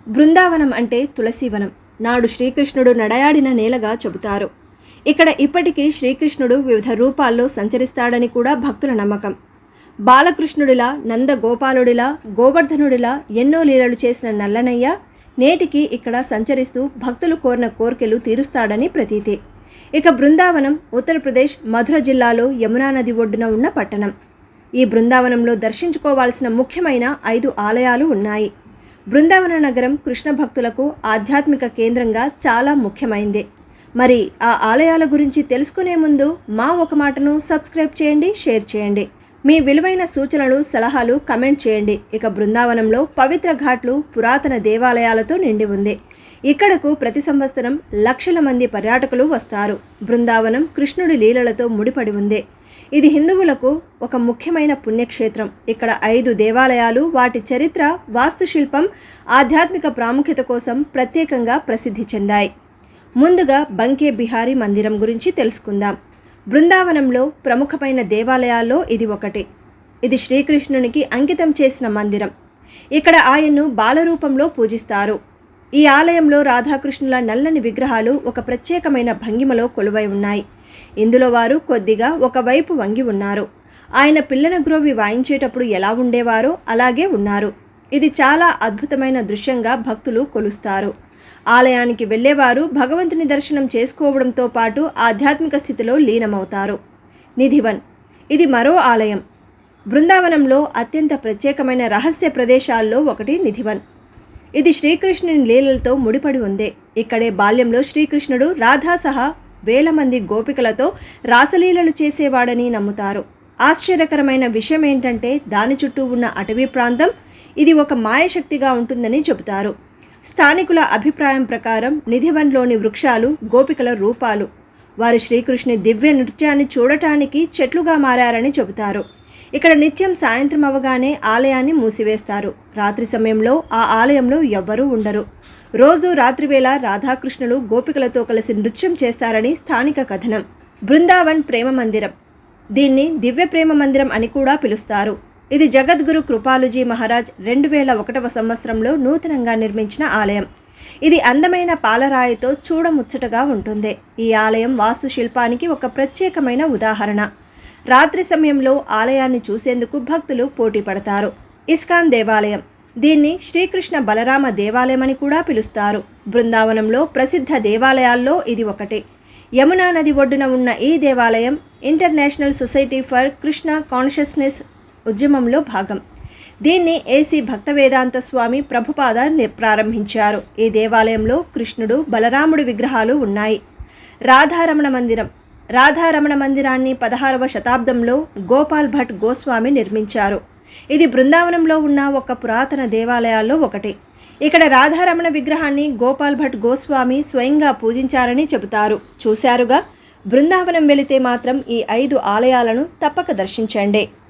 బృందావనం అంటే తులసీవనం. నాడు శ్రీకృష్ణుడు నడయాడిన నేలగా చెబుతారు. ఇక్కడ ఇప్పటికీ శ్రీకృష్ణుడు వివిధ రూపాల్లో సంచరిస్తాడని కూడా భక్తుల నమ్మకం. బాలకృష్ణుడిలా, నందగోపాలుడిలా, గోవర్ధనుడిలా ఎన్నో లీలలు చేసిన నల్లనయ్య నేటికి ఇక్కడ సంచరిస్తూ భక్తులు కోరిన కోర్కెలు తీరుస్తాడని ప్రతీతి. ఇక బృందావనం ఉత్తరప్రదేశ్ మధుర జిల్లాలో యమునా నది ఒడ్డున ఉన్న పట్టణం. ఈ బృందావనంలో దర్శించుకోవాల్సిన ముఖ్యమైన 5 ఆలయాలు ఉన్నాయి. బృందావన నగరం కృష్ణ భక్తులకు ఆధ్యాత్మిక కేంద్రంగా చాలా ముఖ్యమైంది. మరి ఆ ఆలయాల గురించి తెలుసుకునే ముందు మా ఒక మాటను సబ్స్క్రైబ్ చేయండి, షేర్ చేయండి. మీ విలువైన సూచనలు, సలహాలు కమెంట్ చేయండి. ఇక బృందావనంలో పవిత్ర ఘాట్లు, పురాతన దేవాలయాలతో నిండి ఉంది. ఇక్కడకు ప్రతి సంవత్సరం లక్షల మంది పర్యాటకులు వస్తారు. బృందావనం కృష్ణుడి లీలలతో ముడిపడి ఉంది. ఇది హిందువులకు ఒక ముఖ్యమైన పుణ్యక్షేత్రం. ఇక్కడ 5 దేవాలయాలు వాటి చరిత్ర, వాస్తుశిల్పం, ఆధ్యాత్మిక ప్రాముఖ్యత కోసం ప్రత్యేకంగా ప్రసిద్ధి చెందాయి. ముందుగా బంకే బిహారీ మందిరం గురించి తెలుసుకుందాం. బృందావనంలో ప్రముఖమైన దేవాలయాల్లో ఇది ఒకటి. ఇది శ్రీకృష్ణునికి అంకితం చేసిన మందిరం. ఇక్కడ ఆయన్ను బాలరూపంలో పూజిస్తారు. ఈ ఆలయంలో రాధాకృష్ణుల నల్లని విగ్రహాలు ఒక ప్రత్యేకమైన భంగిమలో కొలువై ఉన్నాయి. ఇందులో వారు కొద్దిగా ఒకవైపు వంగి ఉన్నారు. ఆయన పిల్లన గ్రోవి వాయించేటప్పుడు ఎలా ఉండేవారో అలాగే ఉన్నారు. ఇది చాలా అద్భుతమైన దృశ్యంగా భక్తులు కొలుస్తారు. ఆలయానికి వెళ్ళేవారు భగవంతుని దర్శనం చేసుకోవడంతో పాటు ఆధ్యాత్మిక స్థితిలో లీనమవుతారు. నిధివన్, ఇది మరో ఆలయం. బృందావనంలో అత్యంత ప్రత్యేకమైన రహస్య ప్రదేశాల్లో ఒకటి నిధివన్. ఇది శ్రీకృష్ణుని లీలలతో ముడిపడి ఉంది. ఇక్కడే బాల్యంలో శ్రీకృష్ణుడు రాధా సహా వేల మంది గోపికలతో రాసలీలలు చేసేవాడని నమ్ముతారు. ఆశ్చర్యకరమైన విషయం ఏంటంటే దాని చుట్టూ ఉన్న అటవీ ప్రాంతం ఇది ఒక మాయశక్తిగా ఉంటుందని చెబుతారు. స్థానికుల అభిప్రాయం ప్రకారం నిధివన్లోని వృక్షాలు గోపికల రూపాలు. వారు శ్రీకృష్ణుని దివ్య నృత్యాన్ని చూడటానికి చెట్లుగా మారారని చెబుతారు. ఇక్కడ నిత్యం సాయంత్రం అవగానే ఆలయాన్ని మూసివేస్తారు. రాత్రి సమయంలో ఆ ఆలయంలో ఎవ్వరూ ఉండరు. రోజు రాత్రివేళ రాధాకృష్ణులు గోపికలతో కలిసి నృత్యం చేస్తారని స్థానిక కథనం. బృందావన్ ప్రేమ మందిరం. దీన్ని దివ్య ప్రేమ మందిరం అని కూడా పిలుస్తారు. ఇది జగద్గురు కృపాలుజీ మహారాజ్ 2001వ సంవత్సరంలో నూతనంగా నిర్మించిన ఆలయం. ఇది అందమైన పాలరాయితో చూడముచ్చటగా ఉంటుంది. ఈ ఆలయం వాస్తుశిల్పానికి ఒక ప్రత్యేకమైన ఉదాహరణ. రాత్రి సమయంలో ఆలయాన్ని చూసేందుకు భక్తులు పోటీ పడతారు. ఇస్కాన్ దేవాలయం. దీన్ని శ్రీకృష్ణ బలరామ దేవాలయం అని కూడా పిలుస్తారు. బృందావనంలో ప్రసిద్ధ దేవాలయాల్లో ఇది ఒకటి. యమునా నది ఒడ్డున ఉన్న ఈ దేవాలయం international society for Krishna consciousness ఉద్యమంలో భాగం. దీన్ని ఏసీ భక్తవేదాంత స్వామి ప్రభుపాద ప్రారంభించారు. ఈ దేవాలయంలో కృష్ణుడు, బలరాముడి విగ్రహాలు ఉన్నాయి. రాధారమణ మందిరం. రాధారమణ మందిరాన్ని 16వ శతాబ్దంలో గోపాల్ భట్ గోస్వామి నిర్మించారు. ఇది బృందావనంలో ఉన్న ఒక పురాతన దేవాలయాల్లో ఒకటి. ఇక్కడ రాధారమణ విగ్రహాన్ని గోపాల్ భట్ గోస్వామి స్వయంగా పూజించారని చెబుతారు. చూశారుగా, బృందావనం వెళితే మాత్రం ఈ 5 ఆలయాలను తప్పక దర్శించండి.